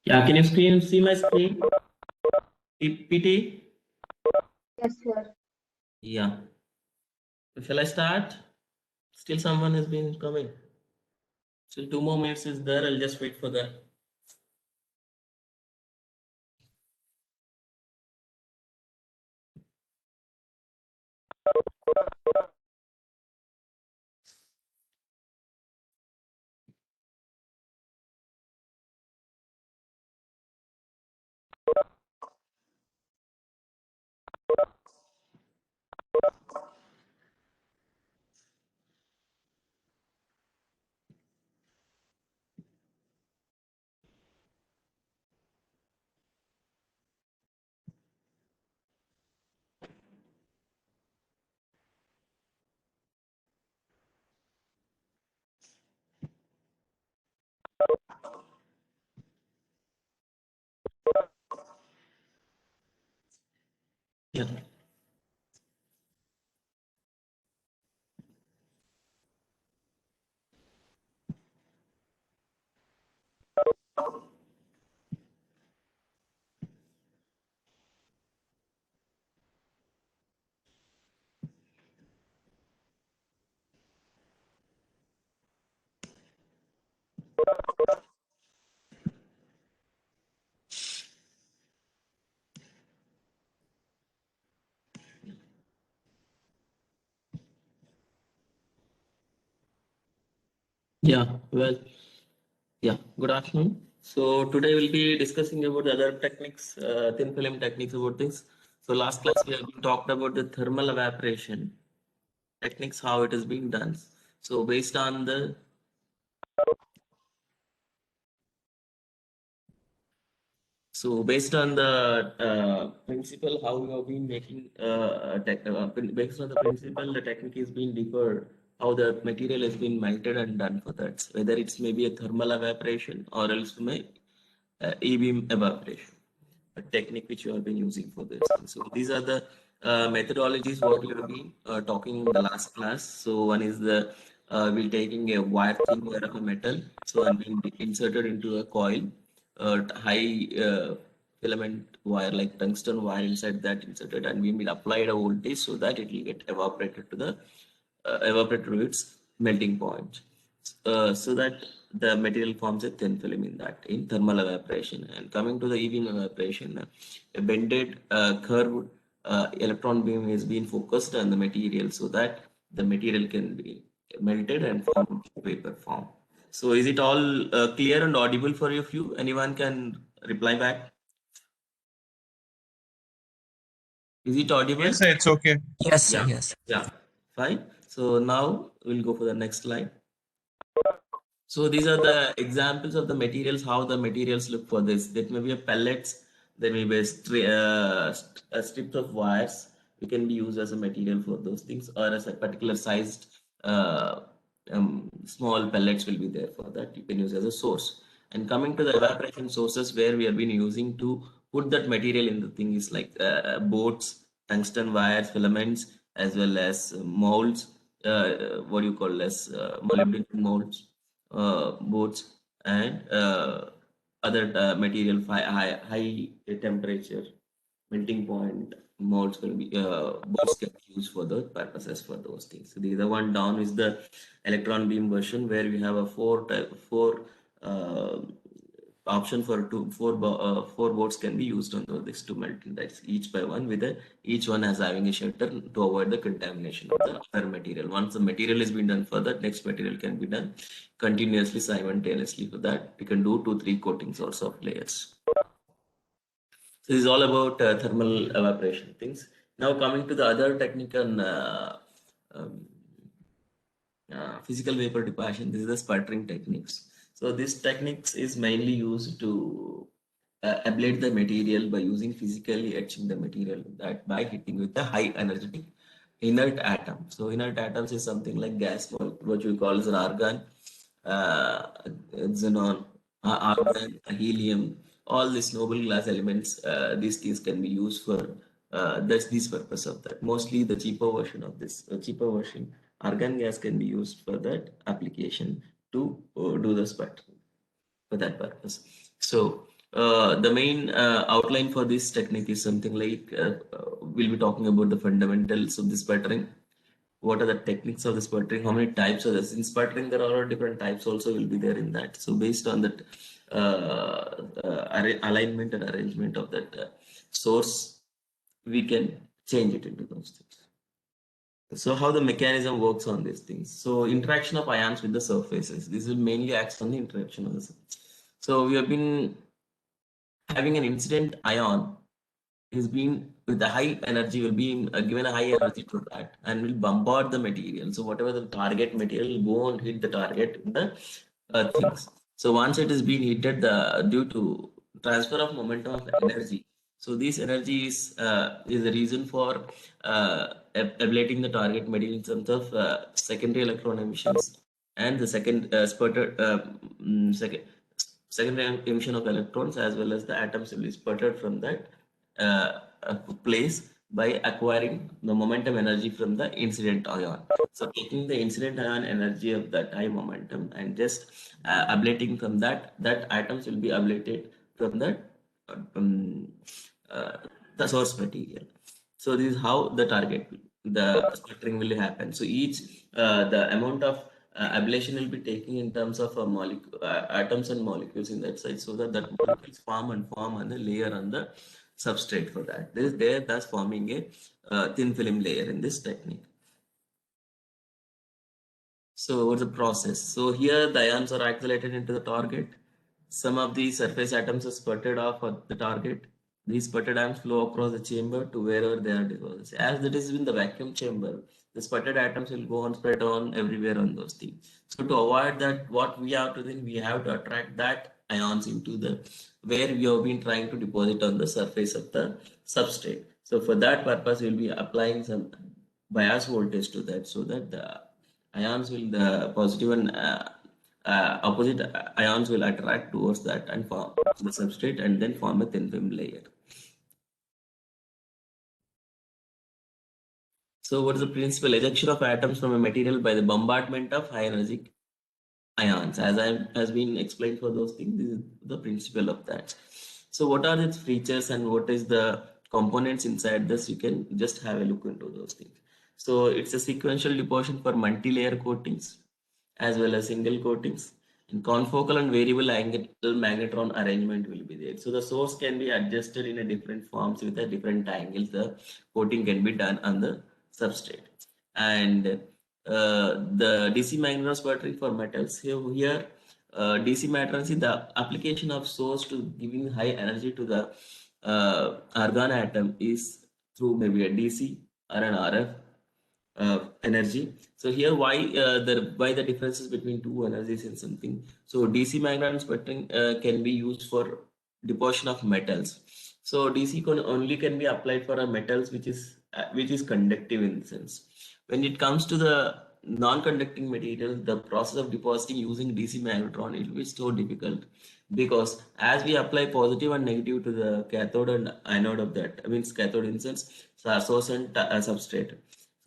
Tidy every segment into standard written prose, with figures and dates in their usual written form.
Yeah, can you see my screen? PT? Yes, sir. Yeah. Shall I start? Still someone has been coming. Still 2 more minutes is there. I'll just wait for that. Yeah. Yeah, well, yeah, good afternoon. So today we'll be discussing about the other techniques, thin film techniques about things. So last class we have talked about the thermal evaporation techniques, how it is being done. So based on the principle how we have been making based on the principle the technique is being differed, how the material has been melted and done for that, whether it's maybe a thermal evaporation or else may e-beam evaporation, a technique which you have been using for this. So these are the methodologies what we have been talking in the last class. So one is the we're taking a wire, thin wire of a metal, so and being inserted into a coil, high filament wire like tungsten wire inside that inserted, and we will apply a voltage so that it will get evaporated to the evaporated to its melting point, so that the material forms a thin film in that in thermal evaporation. And coming to the e-beam evaporation, a bended curved electron beam is being focused on the material so that the material can be melted and form vapor form. So is it all clear and audible for you? Few anyone can reply back. Is it audible? Yes, sir, it's okay. Yes, sir. Yeah. Yes. Yeah. Fine. So now we'll go for the next slide. So these are the examples of the materials, how the materials look for this. That may be a pellets, there may be strips of wires. We can be used as a material for those things, or as a particular sized small pellets will be there for that. You can use as a source. And coming to the evaporation sources where we have been using to put that material in the thing is like boats, tungsten wires, filaments, as well as molds. What do you call as molybdenum molds, boats, and other material high temperature melting point molds will be boats can be used for those purposes for those things. So the other one down is the electron beam version where we have a four uh, option for four boats can be used on these two melting. That's each by one with each one as having a shelter to avoid the contamination of the other material. Once the material has been done for that, next material can be done continuously simultaneously. For that we can do 2-3 coatings also of layers. So this is all about thermal evaporation things. Now coming to the other technical um, physical vapor deposition, this is the sputtering techniques. So this techniques is mainly used to ablate the material by using physically etching the material that by hitting with a high energetic inert atom. So inert atoms is something like gas, what we call as an argon, xenon, argon, helium, all these noble glass elements, these things can be used for that's this purpose of that. Mostly the cheaper version of this, cheaper version, argon gas can be used for that application to do the sputtering for that purpose. So the main outline for this technique is something like we'll be talking about the fundamentals of the sputtering. What are the techniques of the sputtering? How many types of this? In sputtering, there are different types also will be there in that. So based on that alignment and arrangement of that source, we can change it into those things. So how the mechanism works on these things. So interaction of ions with the surfaces. This will mainly act on the interaction of the surface. So we have been having an incident ion is being with the high energy will be given a high energy to that and will bombard the material. So whatever the target material will go and hit the target in the things. So once it is being heated, the due to transfer of momentum of energy. So this energy is the reason for ablating the target material in terms of secondary electron emissions and the secondary emission of electrons as well as the atoms will be sputtered from that place by acquiring the momentum energy from the incident ion. So taking the incident ion energy of that high momentum and just ablating from that, that atoms will be ablated from that um, uh, the source material. So this is how the the sputtering will happen. So each the amount of ablation will be taking in terms of atoms and molecules in that side, so that molecules form on the layer on the substrate for that. This is there thus forming a thin film layer in this technique. So what's the process? So here the ions are accelerated into the target. Some of the surface atoms are sputtered off at the target. These sputtered ions flow across the chamber to wherever they are deposited. As it is in the vacuum chamber, the sputtered atoms will go on spread on everywhere on those things. So to avoid that, what we have to then we have to attract that ions into the where we have been trying to deposit on the surface of the substrate. So for that purpose, we'll be applying some bias voltage to that so that the ions will the positive and opposite ions will attract towards that and form the substrate and then form a thin film layer. So what is the principle? Ejection of atoms from a material by the bombardment of high energy ions. As I has been explained for those things, this is the principle of that. So what are its features and what is the components inside this? You can just have a look into those things. So it's a sequential deposition for multi-layer coatings as well as single coatings. And confocal and variable angle magnetron arrangement will be there. So the source can be adjusted in a different forms with a different angles. The coating can be done on the substrate. And the DC magnetron sputtering for metals. Here DC magnetron, see the application of source to giving high energy to the argon atom is through maybe a DC or an RF energy. So here why the differences between two energies in something. So DC magnetic sputtering can be used for deposition of metals. So DC can be applied for a metals which is conductive in the sense. When it comes to the non-conducting material, the process of depositing using DC magnetron it will be so difficult because as we apply positive and negative to the cathode and anode of that, I mean cathode in sense source and substrate.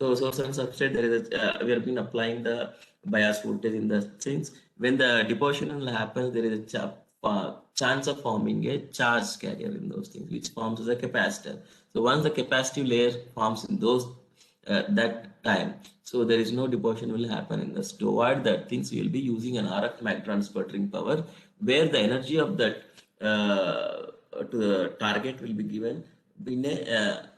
So source and substrate, there is we have been applying the bias voltage in the sense when the deposition will happen, there is a chance of forming a charge carrier in those things, which forms as a capacitor. So once the capacitive layer forms in those that time, so there is no deposition will happen in this. To avoid that things, we will be using an RF magnetron sputtering power, where the energy of that to the target will be given in a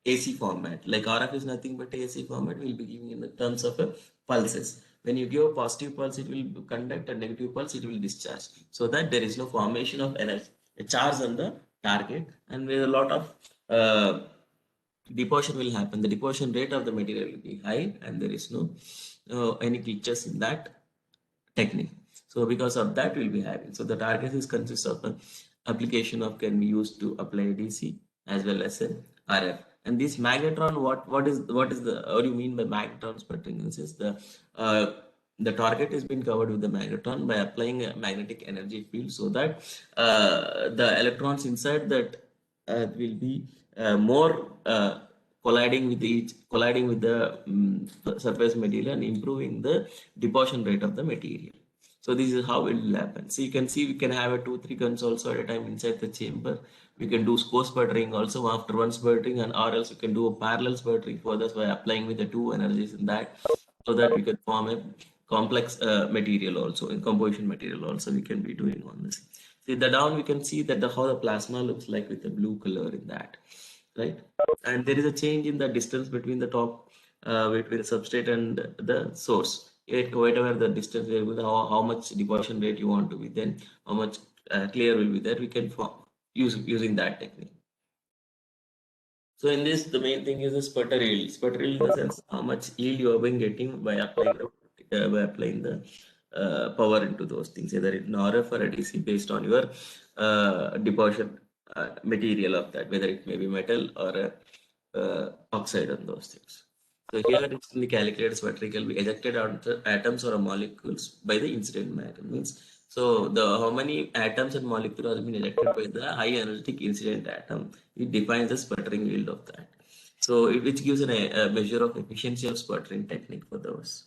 AC format. Like RF is nothing but AC format. We'll be giving in the terms of pulses. When you give a positive pulse, it will conduct, a negative pulse, it will discharge. So that there is no formation of energy, a charge on the target, and with a lot of deposition will happen. The deposition rate of the material will be high, and there is no any glitches in that technique. So because of that, we'll be having. So the target is consists of an application of can be used to apply DC as well as a RF. And this magnetron, what do you mean by magnetron sputtering? This is the the target is being covered with the magnetron by applying a magnetic energy field, so that the electrons inside that will be more colliding with the surface material and improving the deposition rate of the material. So this is how it will happen. So you can see we can have a 2-3 guns also at a time inside the chamber. We can do co-sputtering also after one sputtering, and or else we can do a parallel sputtering for this by applying with the two energies in that, so that we can form a complex material also, in composition material also we can be doing on this. See the down, we can see that how the plasma looks like with the blue color in that, right? And there is a change in the distance between the top, between the substrate and the source. Whatever the distance variable, how much deposition rate you want to be, then how much clear will be there, we can use using that technique. So in this, the main thing is the sputter yield. Sputter yield in the sense how much yield you have been getting by applying the power into those things, either in RF or a DC, based on your deposition material of that, whether it may be metal or a oxide on those things. So here it's in the calculated sputtering will be ejected out the atoms or molecules by the incident matter. Means so the how many atoms and molecules have been ejected by the high energetic incident atom, it defines the sputtering yield of that. So which gives a measure of efficiency of sputtering technique for those.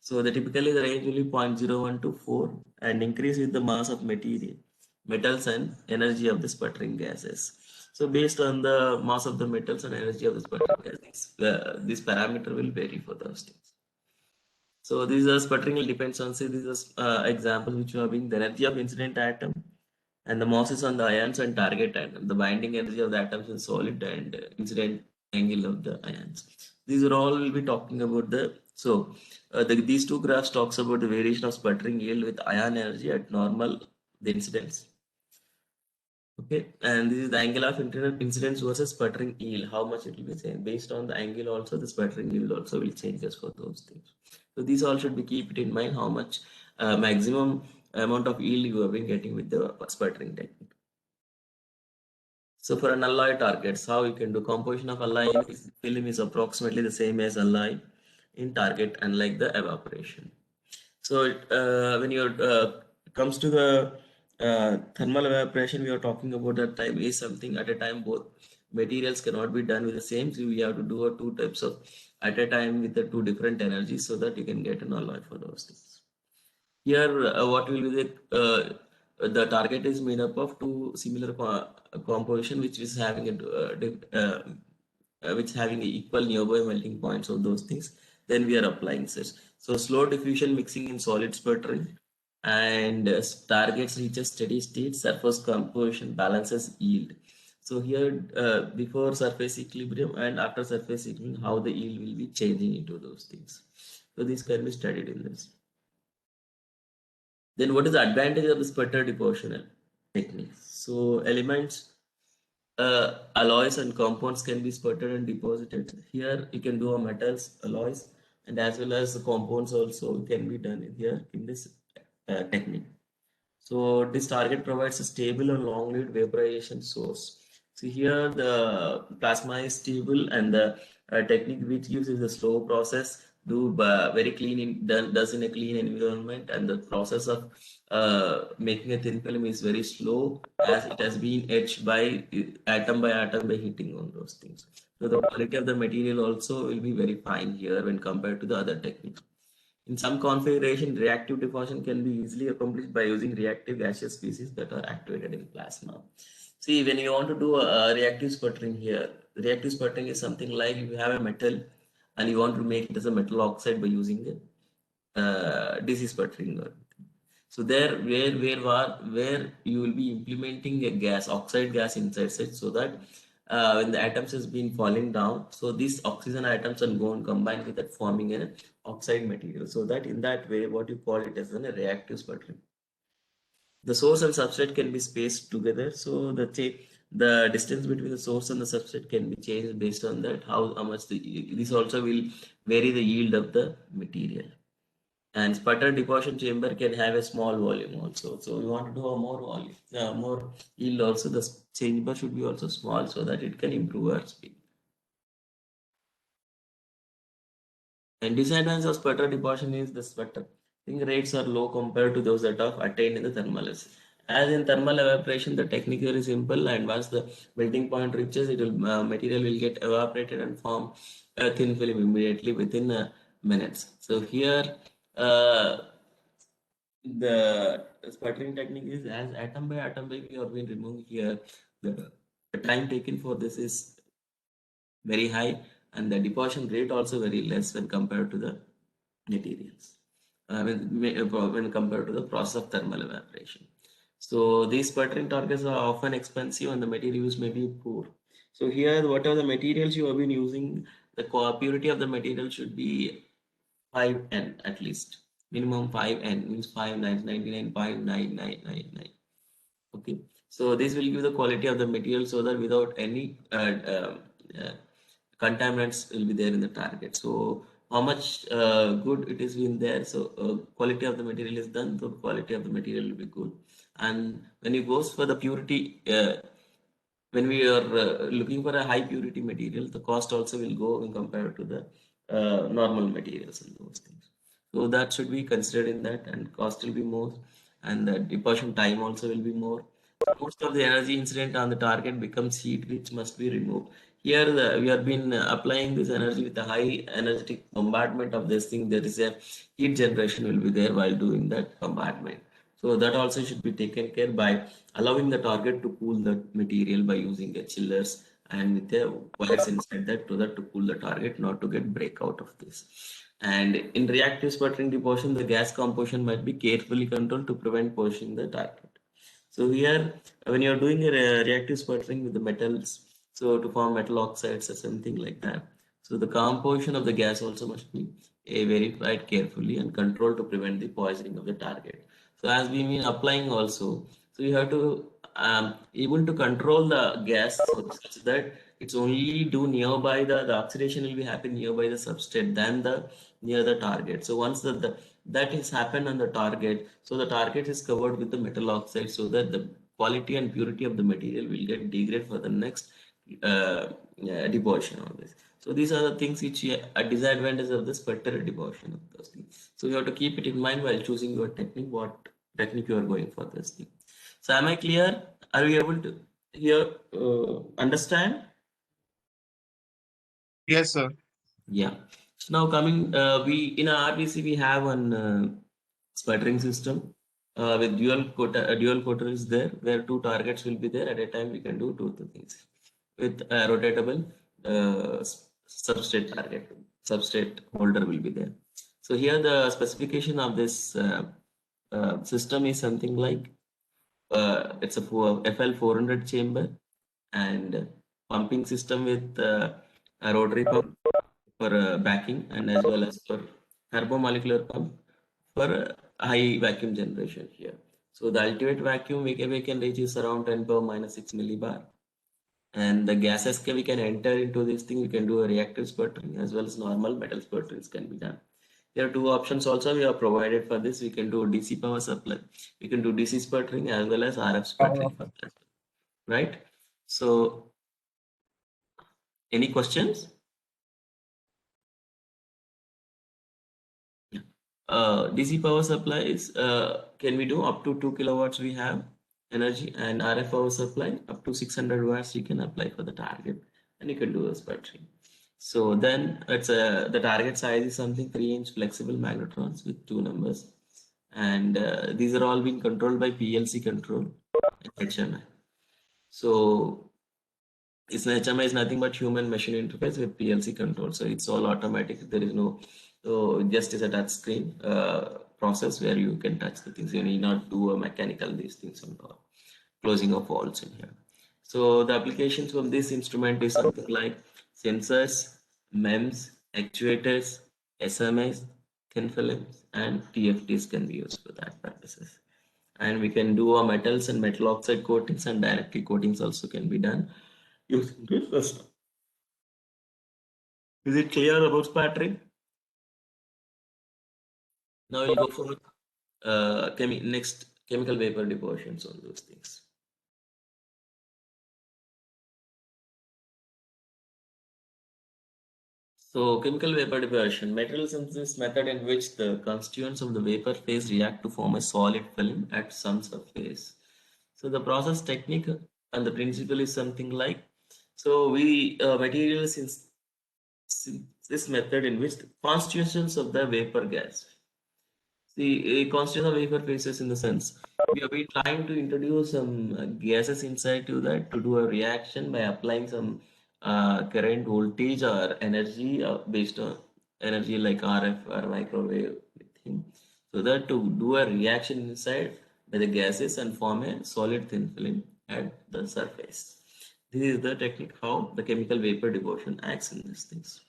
So the typically the range will be 0.01 to 4 and increase with the mass of material, metals and energy of the sputtering gases. So based on the mass of the metals and energy of the sputtering gases, this parameter will vary for those things. So this is sputtering will depends on, say this is example which you are being the energy of incident atom and the masses on the ions and target atom, the binding energy of the atoms in solid and incident angle of the ions. These are all will be talking about the, so these two graphs talks about the variation of sputtering yield with ion energy at normal the incidence. Okay, and this is the angle of incidence versus sputtering yield, how much it will be changed. Based on the angle also, the sputtering yield also will change as for those things. So these all should be keep it in mind, how much maximum amount of yield you have been getting with the sputtering technique. So for an alloy targets, how you can do composition of alloy in film is approximately the same as alloy in target, unlike the evaporation. So when you comes to the thermal evaporation, we are talking about that time is something at a time both materials cannot be done with the same. So we have to do two types of at a time with the two different energies, so that you can get an alloy for those things. Here, what will be the target is made up of two similar composition, which is having which having equal nearby melting points of those things. Then we are applying such. So slow diffusion mixing in solid sputtering, and targets reaches steady state. Surface composition balances yield. So here, before surface equilibrium and after surface equilibrium, how the yield will be changing into those things. So this can be studied in this. Then what is the advantage of the sputter depositional technique? So elements, alloys and compounds can be sputtered and deposited. Here you can do a metals, alloys, and as well as the compounds also can be done in here in this technique. So this target provides a stable and long-lived vaporization source. So here the plasma is stable, and the technique which uses a slow process, do very clean does in a clean environment, and the process of making a thin film is very slow, as it has been etched by atom by atom by heating on those things. So the quality of the material also will be very fine here when compared to the other techniques. In some configuration, reactive deposition can be easily accomplished by using reactive gaseous species that are activated in plasma. See, when you want to do a reactive sputtering here, reactive sputtering is something like if you have a metal and you want to make it as a metal oxide by using a DC sputtering. So there, where you will be implementing a gas, oxide gas inside it, so that when the atoms has been falling down, so these oxygen atoms are going combine with that, forming an oxide material. So that in that way, what you call it as a reactive sputtering. The source and substrate can be spaced together. So the distance between the source and the substrate can be changed based on that, how much this also will vary the yield of the material. And sputter deposition chamber can have a small volume also. So we want to do a more volume, more yield also. The chamber should be also small so that it can improve our speed. And disadvantage of sputter deposition is the sputter. think rates are low compared to those that are attained in the thermalysis. As in thermal evaporation, the technique is very simple, and once the melting point reaches, it will material will get evaporated and form a thin film immediately within minutes. So here, the sputtering technique is as atom by atom by we have been removing here. The time taken for this is very high, and the deposition rate also very less when compared to the materials. When compared to the process of thermal evaporation. So these sputtering targets are often expensive and the materials may be poor. So here, whatever the materials you have been using, the purity of the material should be 5N at least. Minimum 5N means 599.9999. Okay, so this will give the quality of the material so that without any uh, contaminants will be there in the target. So how much good it is in there, so quality of the material is done, the quality of the material will be good. And when it goes for the purity, when we are looking for a high purity material, the cost also will go when compared to the normal materials and those things. So that should be considered in that, and cost will be more, and the deposition time also will be more. So most of the energy incident on the target becomes heat, which must be removed. Here, we have been applying this energy with a high energetic bombardment of this thing. There is a heat generation will be there while doing that bombardment. So that also should be taken care by allowing the target to cool the material by using a chillers and with the wires inside that to cool the target, not to get breakout of this. And in reactive sputtering deposition, the gas composition might be carefully controlled to prevent poisoning the target. So here, when you're doing a reactive sputtering with the metals, so to form metal oxides or something like that, so the composition of the gas also must be verified carefully and controlled to prevent the poisoning of the target. So as we mean applying also, so you have to able to control the gas such that it's only do nearby the oxidation will be happening nearby the substrate than the near the target. So once that has happened on the target, so the target is covered with the metal oxide so that the quality and purity of the material will get degraded for the next deposition of this. So these are the things which are disadvantages of the sputter deposition of those things. So you have to keep it in mind while choosing your technique, what technique you are going for this thing. So am I clear? Are you able to hear, understand? Yes, sir. Yeah. So now coming, we in our RBC we have one sputtering system with dual quoter is there, where two targets will be there at a time. We can do two things with a rotatable substrate target, substrate holder will be there. So here the specification of this system is something like it's a FL 400 chamber and pumping system with a rotary pump for backing, and as well as for turbomolecular pump for high vacuum generation here. So the ultimate vacuum we can reach is around 10 power minus 6 millibar. And the gases we can enter into this thing, we can do a reactive sputtering as well as normal metal sputterings can be done. There are two options also we are provided for this. We can do DC power supply. We can do DC sputtering as well as RF sputtering for that. Right? So any questions? DC power supply is can we do up to 2 kilowatts we have energy, and RF power supply up to 600 watts you can apply for the target, and you can do a sputtering. So then it's the target size is something 3-inch flexible magnetrons with two numbers, and these are all being controlled by PLC control HMI. So it's HMI is nothing but human machine interface with PLC control. So it's all automatic. There is no, so just as a touch screen process where you can touch the things. You need not do a mechanical these things and all. Closing of valves in here. So the applications from this instrument is something like sensors, MEMS, actuators, SMAs, thin films, and TFTs can be used for that purposes. And we can do our metals and metal oxide coatings, and directly coatings also can be done using this system. Is it clear about sputtering? Now we'll go for next chemical vapor depositions on those things. So, chemical vapor deposition, material synthesis method in which the constituents of the vapor phase react to form a solid film at some surface. So, the process technique and the principle is something like, so we materials in this method in which the constituents of the vapor gas. See, a constant of vapor phases in the sense we have been trying to introduce some gases inside to that to do a reaction by applying some current voltage or energy based on energy like RF or microwave thing. So that to do a reaction inside by the gases and form a solid thin film at the surface. This is the technique how the chemical vapor deposition acts in these things.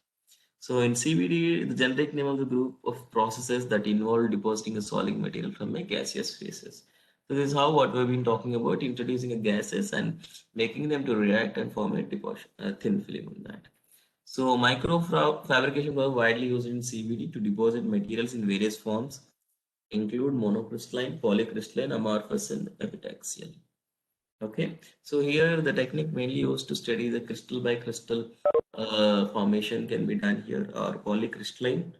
So in CVD, the generic name of the group of processes that involve depositing a solid material from a gaseous phases. So this is how what we've been talking about, introducing a gases and making them to react and form a deposition, a thin film on that. So micro fabrication was widely used in CVD to deposit materials in various forms, include monocrystalline, polycrystalline, amorphous, and epitaxial. Okay, so here the technique mainly used to study the crystal by crystal formation can be done here, or polycrystalline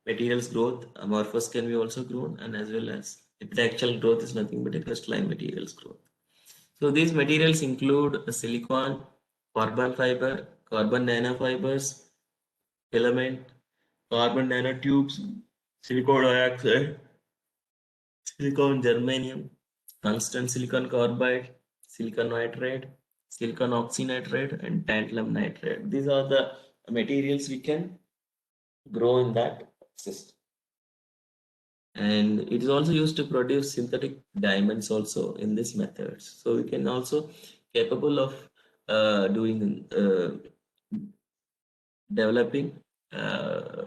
materials growth, amorphous can be also grown, and as well as epitaxial growth is nothing but a crystalline materials growth. So these materials include silicon, carbon fiber, carbon nanofibers, filament, carbon nanotubes, silicon dioxide, silicon germanium, tungsten silicon carbide, silicon nitride, silicon oxynitride, and tantalum nitride. These are the materials we can grow in that system. And it is also used to produce synthetic diamonds also in this methods. So we can also capable of doing developing uh,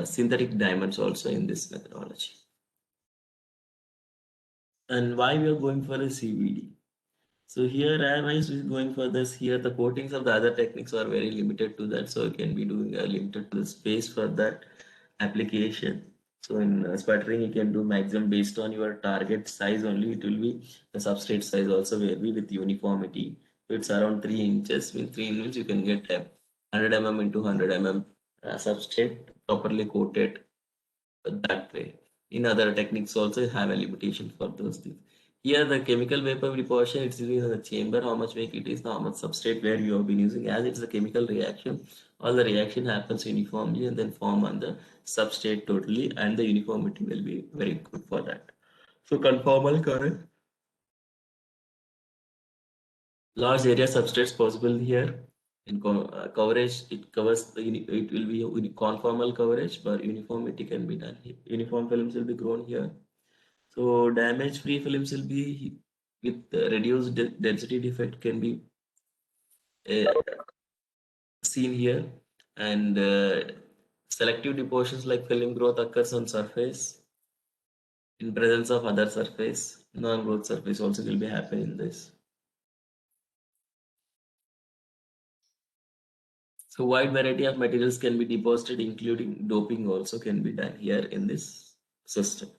synthetic diamonds also in this methodology. And why we are going for a CVD? So here am I going for this. Here the coatings of the other techniques are very limited to that. So you can be doing a limited to the space for that application. So in sputtering, you can do maximum based on your target size only. It will be the substrate size also vary with uniformity. So it's around 3 inches. With 3 inches, you can get a 100 mm into 100 mm substrate properly coated that way. In other techniques also have a limitation for those things. Here the chemical vapor deposition, it's in the chamber, how much weight it is, how much substrate where you have been using. As it's a chemical reaction, all the reaction happens uniformly and then form on the substrate totally, and the uniformity will be very good for that. So conformal current, large area substrates possible here. In coverage, it covers the it will be conformal coverage, but uniformity can be done. Uniform films will be grown here. So damage-free films will be with reduced density defect can be uh, seen here, and selective depositions like film growth occurs on surface in presence of other surface. Non-growth surface also will be happening in this. So wide variety of materials can be deposited, including doping also can be done here in this system.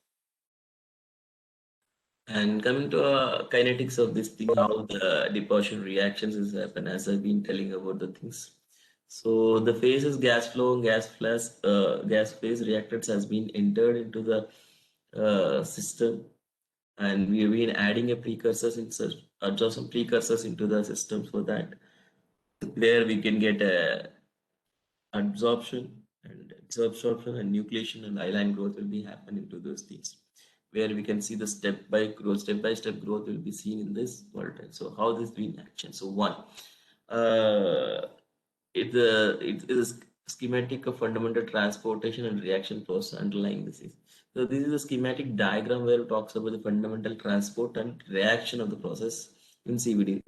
And coming to kinetics of this thing, how the deposition reactions is happen, as I've been telling about the things. So the phase is gas flow, gas phase reactants has been entered into the system, and we've been adding a precursors in adjust some precursors into the system so that there we can get a absorption and nucleation and island growth will be happening to those things, where we can see the step by step growth will be seen in this volatile. So how this been action? So one, uh, it is a schematic of fundamental transportation and reaction process underlying this is. So this is a schematic diagram where it talks about the fundamental transport and reaction of the process in CVD.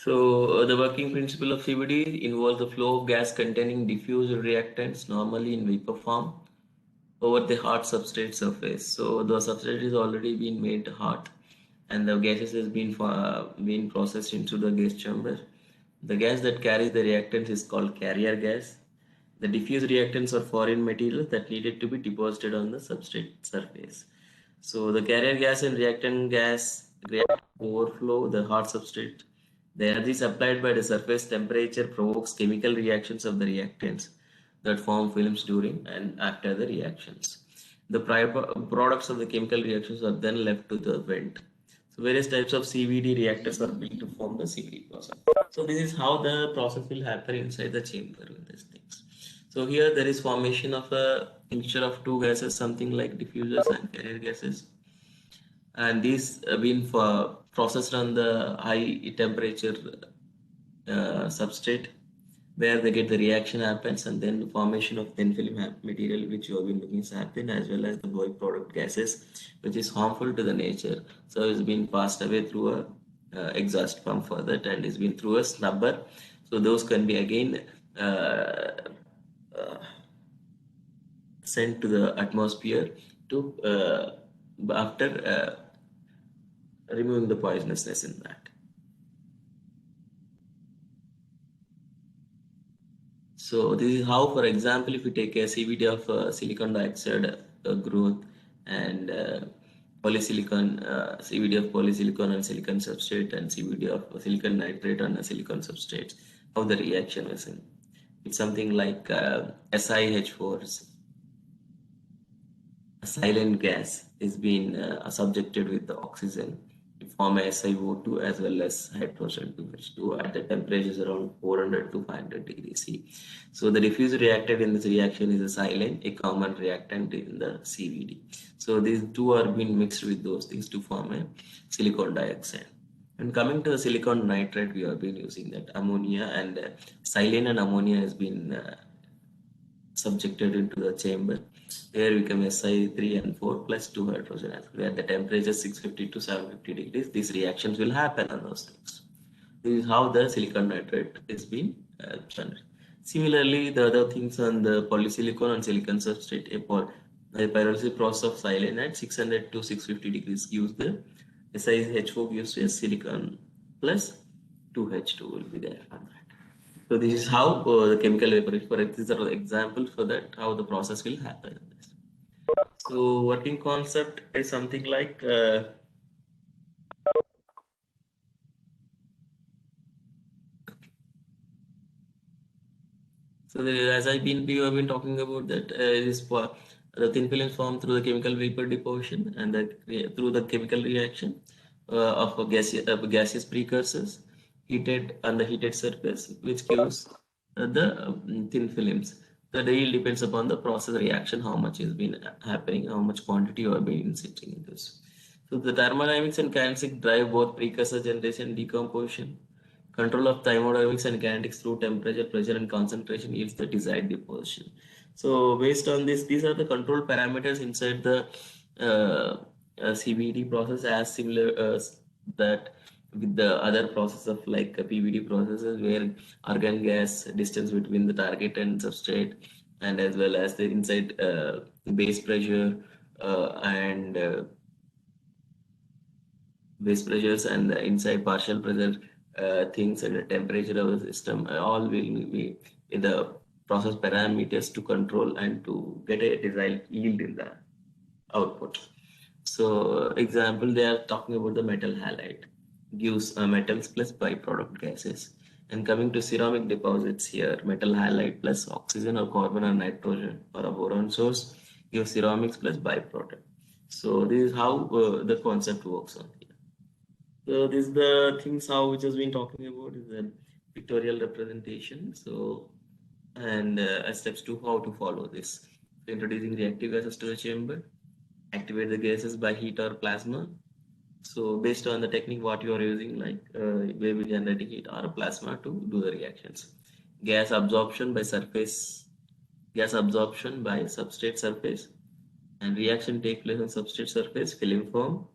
So the working principle of CVD involves the flow of gas containing diffused reactants, normally in vapor form, over the hot substrate surface. So the substrate is already been made hot, and the gases has been processed into the gas chamber. The gas that carries the reactants is called carrier gas. The diffuse reactants are foreign materials that needed to be deposited on the substrate surface. So the carrier gas and reactant gas react to overflow the hot substrate. The energy supplied by the surface temperature provokes chemical reactions of the reactants that form films during and after the reactions. The products of the chemical reactions are then left to the vent. So various types of CVD reactors are built to form the CVD process. So this is how the process will happen inside the chamber with these things. So here there is formation of a mixture of two gases, something like diffusers and carrier gases, and these have been processed on the high temperature substrate where they get the reaction happens, and then the formation of thin film material which you have been looking at happen, as well as the byproduct gases which is harmful to the nature, so it's been passed away through a exhaust pump for that, and it's been through a snubber, so those can be again uh, sent to the atmosphere to after removing the poisonousness in that. So this is how, for example, if you take a CVD of silicon dioxide growth and polysilicon, CVD of polysilicon on silicon substrate and CVD of silicon nitrate on a silicon substrate, how the reaction is in. It's something like SiH4s. A silent gas is being subjected with the oxygen to form a SiO2 as well as hydrogen 2H2 at the temperatures around 400 to 500 degrees C. So the diffuse reactant in this reaction is a silane, a common reactant in the CVD. So these two are being mixed with those things to form a silicon dioxide. And coming to the silicon nitrate, we have been using that ammonia, and silane and ammonia has been subjected into the chamber. Here we can Si3 and 4 plus 2 hydrogen atoms. At the temperature 650 to 750 degrees, these reactions will happen on those things. This is how the silicon nitrate is being done. Similarly, the other things on the polysilicon and silicon substrate, the pyrolysis process of silane at 600 to 650 degrees gives the SiH4 gives a silicon plus 2H2 will be there on that. So this is how the chemical vaporization, for these are examples for that, how the process will happen. So working concept is something like So as we have been talking about that the thin film formed through the chemical vapor deposition and through the chemical reaction of gaseous precursors heated on the heated surface, which gives thin films. The yield depends upon the process reaction, how much is been happening, how much quantity you have been sitting in this. So the thermodynamics and kinetic drive both precursor generation and decomposition. Control of thermodynamics and kinetics through temperature, pressure, and concentration yields the desired deposition. So based on this, these are the control parameters inside the CVD process as similar as that with the other process of like PVD processes where argon gas distance between the target and substrate and as well as the inside base pressure and base pressures and the inside partial pressure things and the temperature of the system all will be in the process parameters to control and to get a desired yield in the output. So example, they are talking about the metal halide gives metals plus byproduct gases. And coming to ceramic deposits here, metal halide plus oxygen or carbon or nitrogen or a boron source gives ceramics plus byproduct. So this is how the concept works on here. So this is the things how which has been talking about is the pictorial representation. So and steps to how to follow this. So introducing reactive gases to the chamber, activate the gases by heat or plasma. So based on the technique what you are using, like where we generating heat or plasma to do the reactions. Gas absorption by surface, gas absorption by substrate surface, and reaction take place on substrate surface, film form,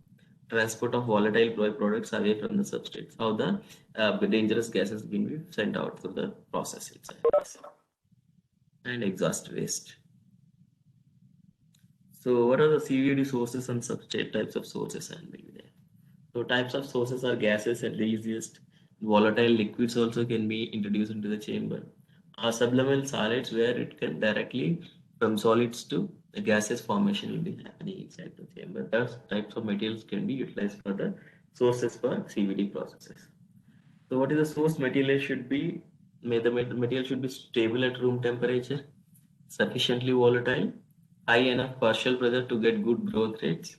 transport of volatile products away from the substrates. How the dangerous gases being sent out through the process itself, and exhaust waste. So what are the CVD sources and substrate types of sources and maybe there? So types of sources are gases and the easiest. Volatile liquids also can be introduced into the chamber. Subliminal solids where it can directly from solids to the gaseous formation will be happening inside the chamber. Those types of materials can be utilized for the sources for CVD processes. So what is the source material should be? The material should be stable at room temperature, sufficiently volatile, high enough partial pressure to get good growth rates,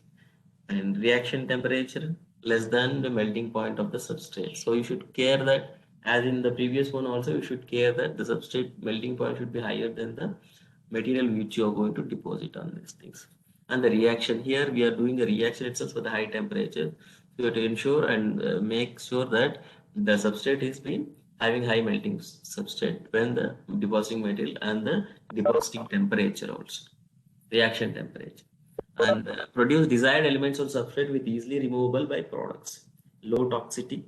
and reaction temperature less than the melting point of the substrate. So you should care that, as in the previous one also, you should care that the substrate melting point should be higher than the material which you are going to deposit on these things. And the reaction here, we are doing the reaction itself for the high temperature. So you have to ensure and make sure that the substrate is being having high melting substrate when the depositing material and the depositing temperature also, reaction temperature, and produce desired elements on substrate with easily removable byproducts, low toxicity.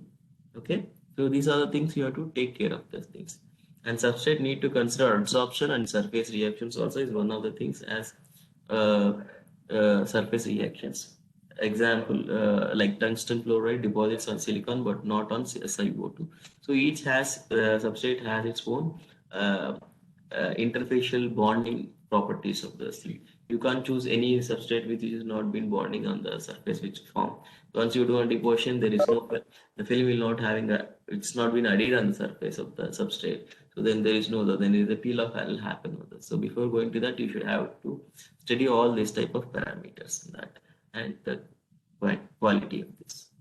Okay, so these are the things you have to take care of these things. And substrate need to consider absorption and surface reactions also is one of the things as surface reactions. Example, like tungsten fluoride deposits on silicon but not on SiO2. So each substrate has its own interfacial bonding properties of the thing. You can't choose any substrate which is not been bonding on the surface which form. Once you do a deposition, there is no the film will not having a it's not been adhered on the surface of the substrate. So then there is no then there is a peel off will happen with this. So before going to that, you should have to study all these type of parameters in that and the quality of this.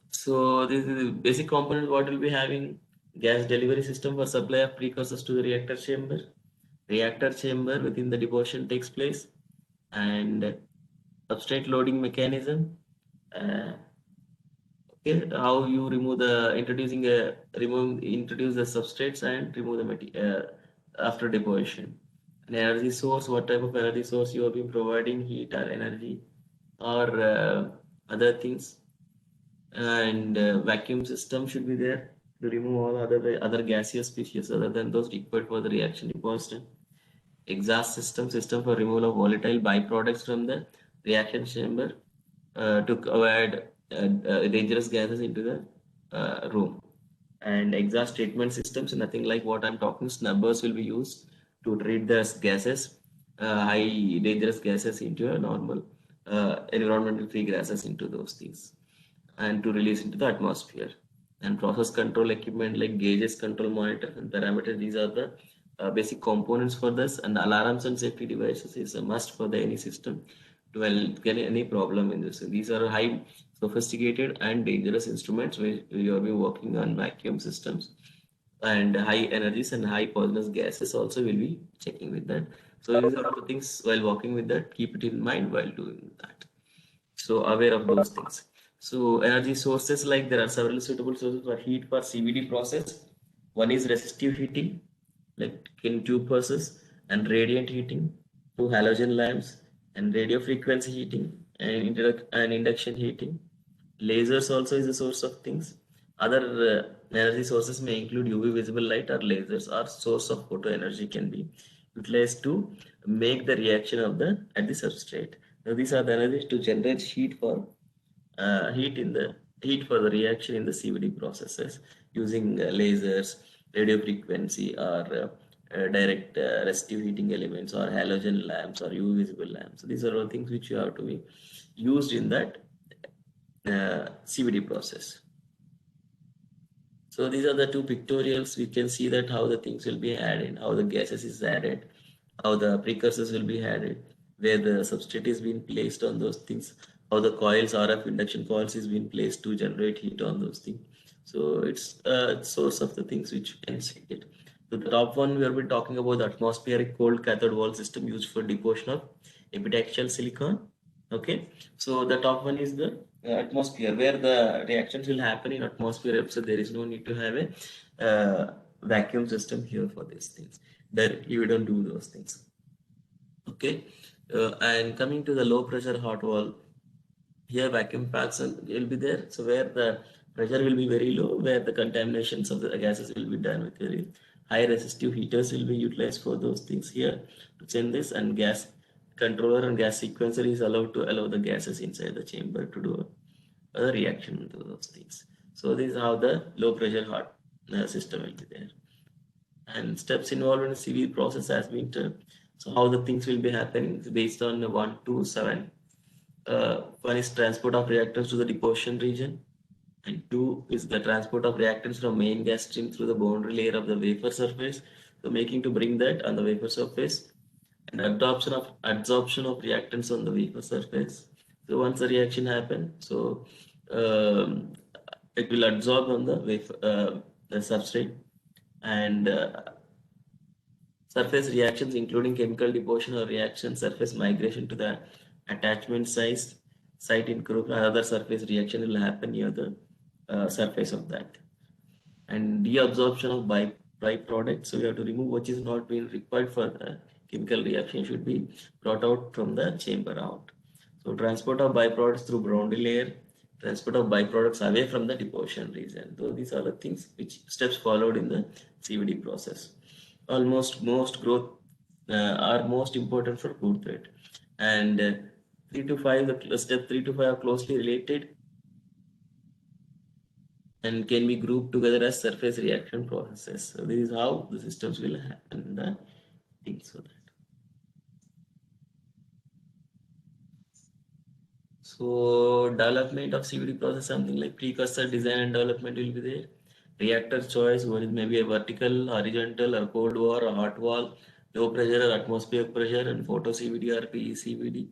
So this is the basic component what will be having gas delivery system for supply of precursors to the reactor chamber. Reactor chamber within the deposition takes place and substrate loading mechanism. Okay, how you remove the introduce the substrates and remove the material after deposition. An energy source, what type of energy source you have been providing, heat or energy or other things, and vacuum system should be there to remove all other gaseous species other than those required for the reaction deposition. Exhaust system for removal of volatile byproducts from the reaction chamber to avoid dangerous gases into the room. And exhaust treatment systems, nothing like what I'm talking, snubbers will be used to treat the gases, high dangerous gases into a normal environmental free gases into those things and to release into the atmosphere. And process control equipment like gauges, control monitor, and parameters. These are the basic components for this. And alarms and safety devices is a must for the any system to get any problem in this. These are high sophisticated and dangerous instruments where you will be working on vacuum systems, and high energies and high poisonous gases also will be checking with that. So these are the things while working with that, keep it in mind while doing that. So aware of those things. So energy sources, like there are several suitable sources for heat for CVD process. One is resistive heating, like in tube process, and radiant heating through halogen lamps, and radio frequency heating, and, induction heating. Lasers also is a source of things. Other energy sources may include UV visible light, or lasers or source of photo energy can be utilized to make the reaction of the at the substrate. Now these are the energies to generate heat for the reaction in the CVD processes using lasers, radio frequency, or direct resistive heating elements, or halogen lamps, or UV visible lamps. So these are all things which you have to be used in that CVD process. So these are the two pictorials. We can see that how the things will be added, how the gases is added, how the precursors will be added, where the substrate is being placed on those things, how the coils, RF induction coils is being placed to generate heat on those things. So it's a source of the things which you can see it. So the top one, we will be talking about the atmospheric cold cathode wall system used for deposition of epitaxial silicon. Okay, so the top one is the atmosphere, where the reactions will happen in atmosphere, so there is no need to have a vacuum system here for these things. That you don't do those things. Okay, and coming to the low pressure hot wall, here vacuum packs will be there, so where the pressure will be very low, where the contaminations of the gases will be done with very high resistive heaters will be utilized for those things here to send this, and gas controller and gas sequencer is allowed to allow the gases inside the chamber to do a reaction to those things. So this is how the low pressure hot system will be there. And steps involved in the CV process has been done. So how the things will be happening is based on 1 to 7. One is transport of reactants to the deposition region, and 2 is the transport of reactants from main gas stream through the boundary layer of the wafer surface. So making to bring that on the wafer surface, and absorption of reactants on the wafer surface. So once the reaction happens, so um, it will absorb on the wafer, the substrate, and surface reactions including chemical deposition or reaction, surface migration to the attachment site in group, another surface reaction will happen near the surface of that, and deabsorption of byproducts. So we have to remove what is not being required for the chemical reaction should be brought out from the chamber out. So transport of byproducts through boundary layer, transport of byproducts away from the deposition region. So these are the things which steps followed in the CVD process. Almost most growth are most important for growth rate, and 3 to 5, the step 3 to 5 are closely related and can be grouped together as surface reaction processes. So this is how the systems will happen, the things for that. So development of CVD process, something like precursor design and development will be there. Reactor choice, one is maybe a vertical, horizontal, or cold wall, or hot wall, low pressure or atmospheric pressure, and photo CVD or PE CVD,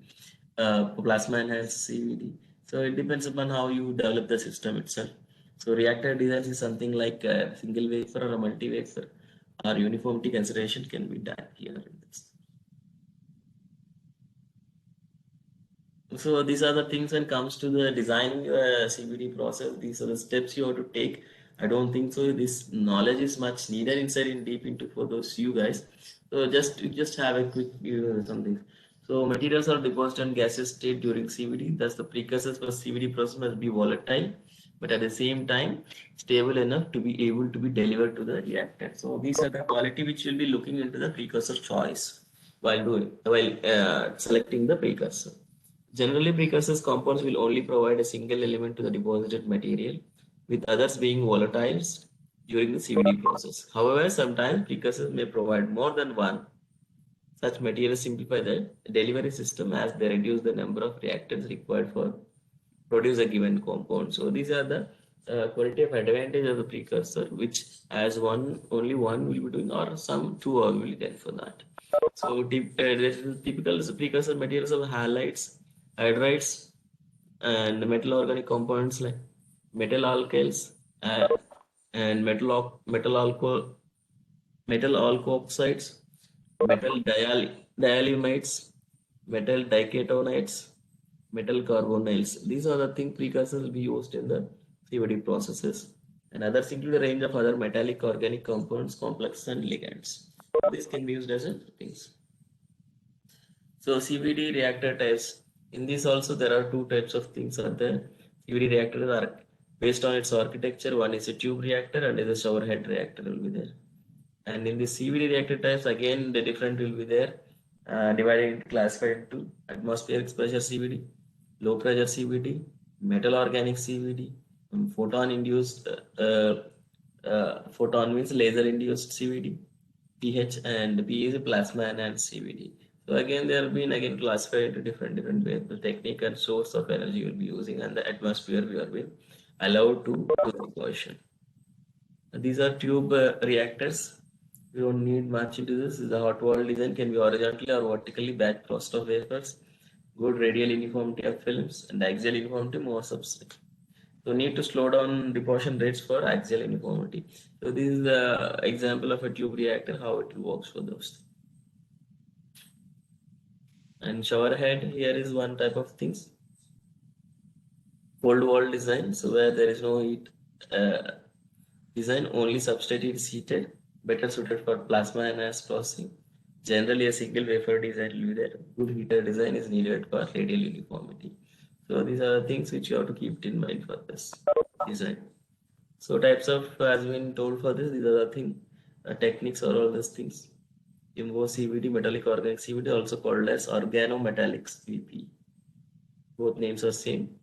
plasma enhanced CVD. So it depends upon how you develop the system itself. So reactor design is something like a single wafer or a multi wafer, or uniformity consideration can be done here in this. So these are the things when it comes to the designing CVD process. These are the steps you have to take. I don't think so. This knowledge is much needed inside in deep into for those you guys. So just have a quick something. So materials are deposited in gaseous state during CVD. Thus the precursors for CVD process must be volatile, but at the same time stable enough to be able to be delivered to the reactor. So these are the quality which will be looking into the precursor choice while selecting the precursor. Generally, precursors compounds will only provide a single element to the deposited material, with others being volatiles during the CVD process. However, sometimes precursors may provide more than one. Such materials simplify the delivery system as they reduce the number of reactants required for produce a given compound. So these are the quality of advantage of the precursor, which as only one will be doing, or some two will be done for that. So this is typical precursor materials of halides, hydrides, and metal organic compounds like metal alkyls and metal alkoxides, metal dialumides, metal diketonides, metal carbonyls. These are the thing precursors will be used in the CVD processes. And others include a range of other metallic organic compounds, complexes, and ligands. This can be used as a things. So CVD reactor types. In this also there are two types of things are there. CVD reactors are based on its architecture. One is a tube reactor and is a shower head reactor will be there. And in the CVD reactor types, again, the different will be there, divided, classified into atmospheric pressure CVD, low pressure CVD, metal organic CVD, photon means laser induced CVD, pH, and P is a plasma enhanced CVD. So again, they have been again classified into different ways. The technique and source of energy will be using, and the atmosphere we are being allowed to do the cohesion. These are tube reactors. We don't need much into this. The hot wall design can be horizontally or vertically batch processed of wafers, good radial uniformity of films, and axial uniformity more substrate. So need to slow down deposition rates for axial uniformity. So this is the example of a tube reactor, how it works for those. And shower head here is one type of things. Cold wall design, so where there is no heat design, only substrate is heated, better suited for plasma enhanced processing. Generally, a single wafer design will be there. Good heater design is needed for radial uniformity. So these are the things which you have to keep in mind for this design. So types of, as been told for this, these are the thing, techniques or all these things. IMO CVD, metallic organic CVD, also called as organometallic CVD. Both names are same.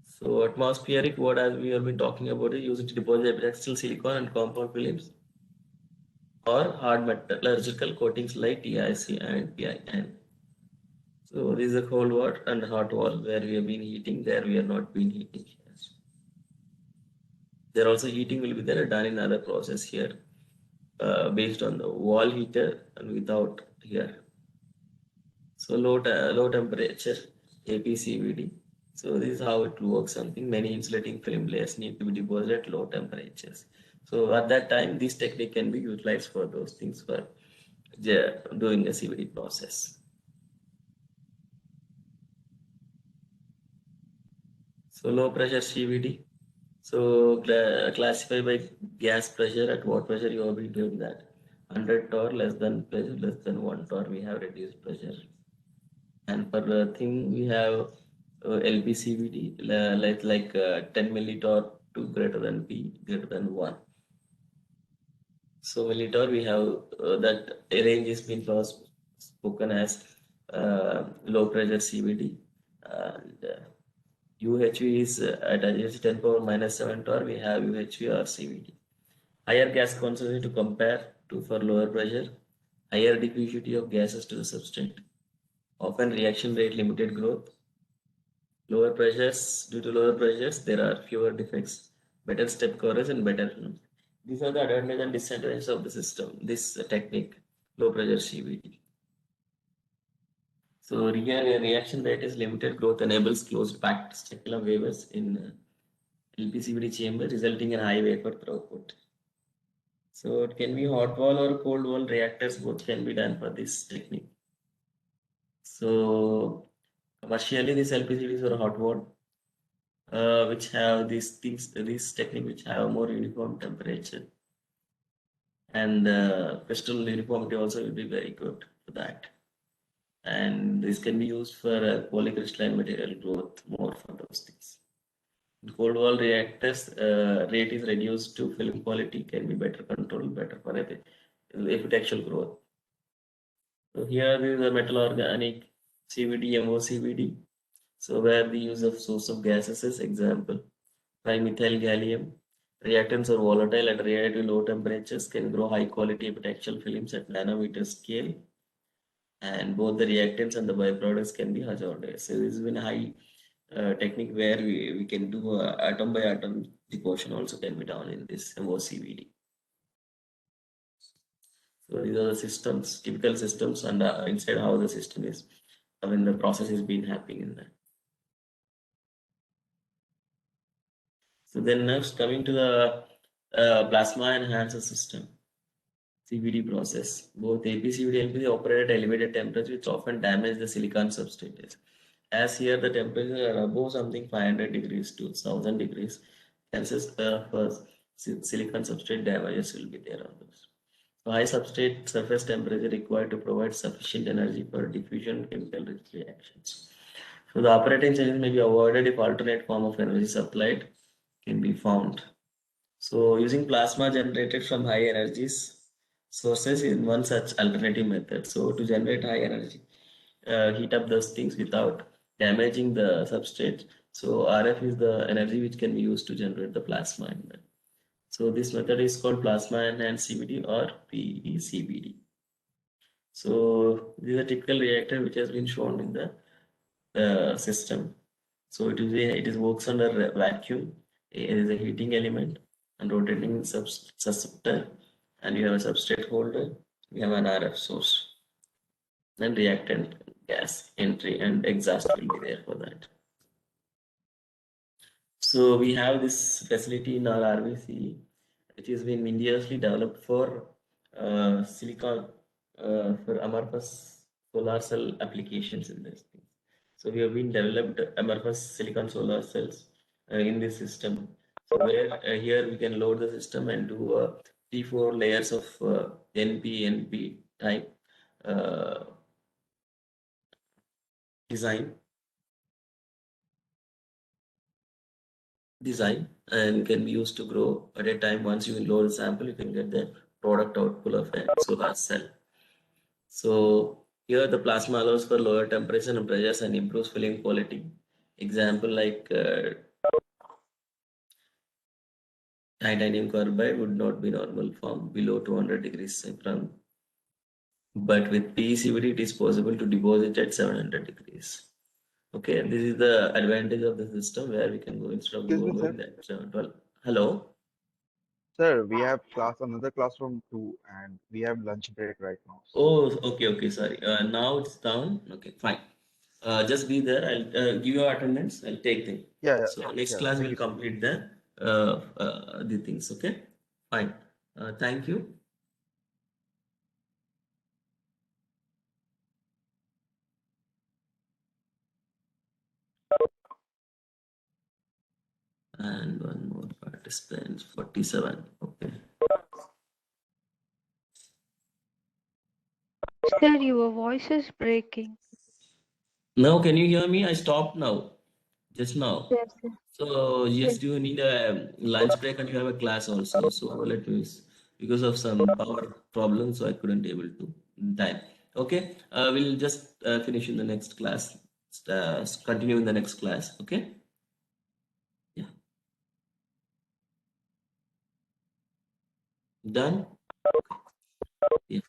So atmospheric, what as we have been talking about, is used to deposit epitaxial silicon and compound films or hard metallurgical coatings like TIC and PIN. So this is a cold wall and hot wall where we have been heating, there we are not been heating. There also heating will be there done in other process here based on the wall heater and without here. So low temperature APCVD. So this is how it works. Something many insulating film layers need to be deposited at low temperatures. So at that time, this technique can be utilized for those things for doing a CVD process. So low pressure CVD. So classify by gas pressure. At what pressure you have been doing that? 100 torr less than pressure less than 1 torr we have reduced pressure. And for the thing we have LPCVD like 10 millitorr to greater than P greater than 1. So millitorr we have that range is been spoken as low pressure CVD, and UHV is at 10 power minus 7 torr we have UHV or CVD. Higher gas concentration to compare to for lower pressure, higher diffusivity of gases to the substrate, often reaction rate limited growth. Lower pressures, due to lower pressures, there are fewer defects, better step coverage, and better film. These are the advantages and disadvantages of the system, this technique, low pressure CVD. So here, reaction rate is limited growth enables closed packed speculum wafers in LPCVD chamber, resulting in high wafer throughput. So it can be hot wall or cold wall reactors, both can be done for this technique. So commercially, these LPCVDs are hot wall, which have these things, this technique which have more uniform temperature, and crystal uniformity also will be very good for that. And this can be used for polycrystalline material growth more for those things. In cold wall reactors, rate is reduced to film quality can be better controlled, better for epitaxial growth. So here is a metal organic CVD, MOCVD. So where the use of source of gases is example, trimethyl gallium. Reactants are volatile at relatively low temperatures, can grow high quality epitaxial films at nanometer scale, and both the reactants and the byproducts can be hazardous. So this is when high technique where we can do atom by atom deposition also can be done in this MOCVD. So these are the systems, typical systems, and inside how the system is, when the process is being happening in that. So then next coming to the plasma enhancer system, CVD process. Both APCVD and LPCVD operate at elevated temperature, which often damage the silicon substrate. As here the temperature are above something 500 degrees to 1000 degrees, chances of silicon substrate damages will be there on those. So high substrate surface temperature required to provide sufficient energy for diffusion chemical reactions. So the operating changes may be avoided if alternate form of energy supplied can be found. So using plasma generated from high energies sources is one such alternative method. So to generate high energy, heat up those things without damaging the substrate. So RF is the energy which can be used to generate the plasma in that. So this method is called plasma enhanced CVD or PECVD. So this is a typical reactor which has been shown in the system. So it is works under vacuum. It is a heating element and rotating susceptor, and you have a substrate holder. You have an RF source and reactant gas entry and exhaust will be there for that. So we have this facility in our RVC, which has been ingeniously developed for silicon for amorphous solar cell applications in this thing. So we have been developed amorphous silicon solar cells in this system. So where here we can load the system and do 3-4 layers of NP type uh, design and can be used to grow at a time. Once you load the sample, you can get the product output of a solar cell. So here the plasma allows for lower temperature and pressures and improves filling quality. Example like titanium carbide would not be normal form below 200 degrees Celsius, but with PECVD it is possible to deposit at 700 degrees. Okay, this is the advantage of the system where we can go instead of Excuse me, sir. going that 712. Hello. Sir, we have another classroom too, and we have lunch break right now. Oh, okay, okay, sorry. Now it's down. Okay, fine. Just be there. I'll give you attendance. I'll take them. Yeah, yeah, So next yeah. class Thank will you, sir. complete the things. Okay, fine. Thank you. And one more participant, 47. Okay. Sir, your voice is breaking. Now can you hear me? I stopped now. Just now. Yes, sir. So Yes. yes, you need a lunch break and you have a class also. So let me, because of some power problems, so I couldn't able to in time. Okay, we'll just finish in the next class. Continue in the next class. Okay. Yeah. Done. Yeah.